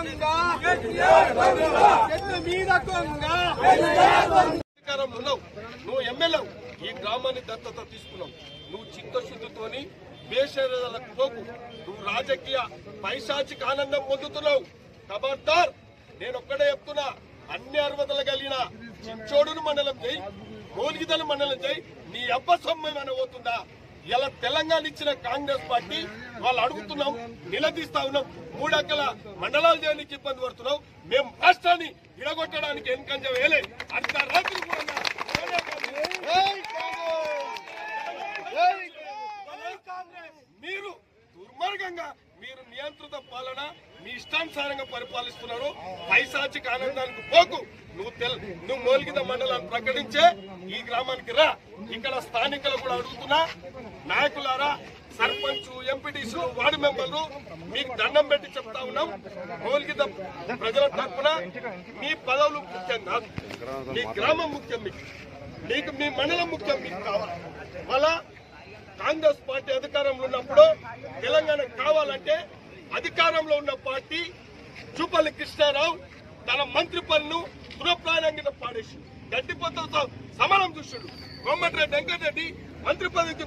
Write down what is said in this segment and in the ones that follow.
దొంగ చెట్టు మీద కొంగ నువ్వు ఎమ్మెల్యే ఈ గ్రామాన్ని దత్తత తీసుకున్నావు. నువ్వు చిత్తశుద్ధితోని బేషరలకు పోకు. నువ్వు రాజకీయ పైశాచిక ఆనందం పొందుతున్నావు. ఖబర్దార్, నేను ఒక్కడే చెప్తున్నా, అన్ని అర్హతలు కలిగిన చించోడును మండలం చేయి, మోల్గిదల మండలం చేయి. నీ అబ్బ సొమ్మేమైనా పోతుందా? ఇలా తెలంగాణ ఇచ్చిన కాంగ్రెస్ పార్టీ వాళ్ళు అడుగుతున్నాం, నిలదీస్తా ఉన్నాం. 3 అక్కల మండలాలు చేయడానికి ఇబ్బంది పడుతున్నావు. మేము రాష్ట్రాన్ని విడగొట్టడానికి వెనుకంజ వేయలే. అర్ధరాత్రి మీరు దుర్మార్గంగా మీరు నియంత్రిత పాలన మీ ఇష్టానుసారంగా పరిపాలిస్తున్నారు. పైశాచిక ఆనందానికి పోకు. నువ్వు మోల్గిద మండలాన్ని ప్రకటించే ఈ గ్రామానికి రా. ఇక్కడ స్థానికులు కూడా అడుగుతున్నా, నాయకులారా, సర్పంచ్, ఎంపీటీసీలు, వార్డు మెంబర్లు మీకు దండం పెట్టి చెప్తా ఉన్నాం. మోల్గిద ప్రజల తరఫున మీ పదవులు ముఖ్యం కాదు, మీ గ్రామం ముఖ్యం. మీకు మీ మండలం ముఖ్యం. మీకు కావాలి. మళ్ళా కాంగ్రెస్ పార్టీ అధికారంలో ఉన్నప్పుడు తెలంగాణ కావాలంటే అధికారంలో ఉన్న పార్టీ జూపల్లి కృష్ణారావు తన మంత్రి పనులు పునఃప్రాణంగా పాడేసి గడ్డిపోతలతో సమానం చూసాడు. కోమటిరెడ్డి వెంకటరెడ్డి మంత్రి పదవికి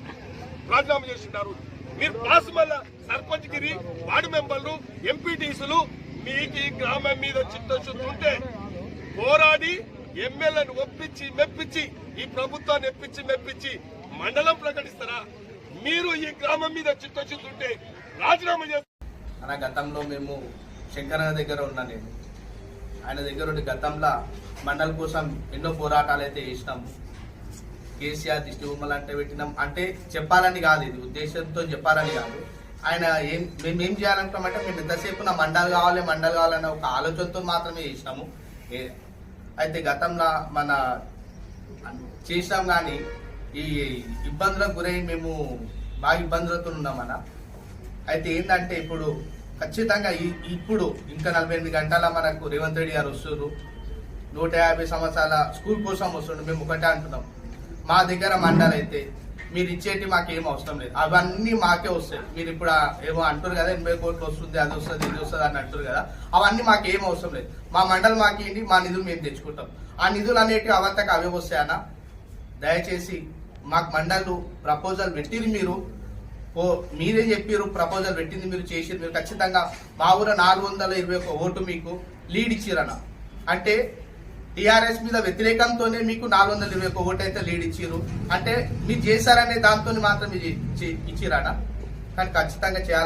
రాజీనామా చేస్తున్నారు. మీరు పాసుమల్ల సర్పంచ్ గిరి, వార్డు మెంబర్లు, ఎంపీటీసీలు మీకు ఈ గ్రామం మీద చిత్తశుద్ధి ఉంటే పోరాడి ఎమ్మెల్యేను ఒప్పించి మెప్పించి ఈ ప్రభుత్వాన్ని మెప్పించి మండలం ప్రకటిస్తారా? మీరు ఈ గ్రామం మీద చిత్తశుద్ధి ఉంటే రాజీనామా చేస్తారు. అన్న, గతంలో మేము శంకరన్న దగ్గర ఉన్నా. నేను ఆయన దగ్గర ఉండి గతంలో మండలం కోసం ఎన్నో పోరాటాలు అయితే చేసినాము. కేసీఆర్ దిష్టి బొమ్మలు అంటే పెట్టినాం. అంటే చెప్పాలని కాదు, ఇది ఉద్దేశంతో చెప్పాలని కాదు. ఆయన మేమేం చేయాలనుకున్నామంటే మేము ఎంతసేపు నా మండలి కావాలనే ఒక ఆలోచనతో మాత్రమే చేసినాము. అయితే గతంలో మన చేసినాం, కానీ ఈ ఇబ్బందులకు గురై మేము బాగా ఇబ్బందులతో ఉన్నామన్న. అయితే ఏంటంటే ఇప్పుడు ఖచ్చితంగా ఇప్పుడు ఇంకా 48 గంటల మనకు రేవంత్ రెడ్డి గారు వస్తున్నారు. 150 సంవత్సరాల స్కూల్ కోసం వస్తుండ్రు. మేము ఒకటే అంటున్నాం, మా దగ్గర మండలి అయితే మీరు ఇచ్చేటి మాకేం అవసరం లేదు, అవన్నీ మాకే వస్తాయి. మీరు ఇప్పుడు ఏమో అంటారు కదా 80 కోట్లు వస్తుంది, అది వస్తుంది, ఇది వస్తుంది అని అంటారు కదా, అవన్నీ మాకేం అవసరం లేదు. మా మండలి మాకేంటి, మా నిధులు మేము తెచ్చుకుంటాం. ఆ నిధులు అనేటివి అవంతకు అవే వస్తాయన్న. దయచేసి మాకు మండలు ప్రపోజల్ పెట్టిరు, మీరే చెప్పారు, ప్రపోజల్ పెట్టింది మీరు చేసిరు. మీరు ఖచ్చితంగా మా ఊరు 421 ఓటు మీకు లీడ్ ఇచ్చిరన్న. అంటే టీఆర్ఎస్ మీద వ్యతిరేకంతోనే మీకు 421 ఓటు అయితే లీడ్ ఇచ్చిరు. అంటే మీరు చేశారనే దాంతో మాత్రం ఇచ్చిరన్న. కానీ ఖచ్చితంగా చేయాలి.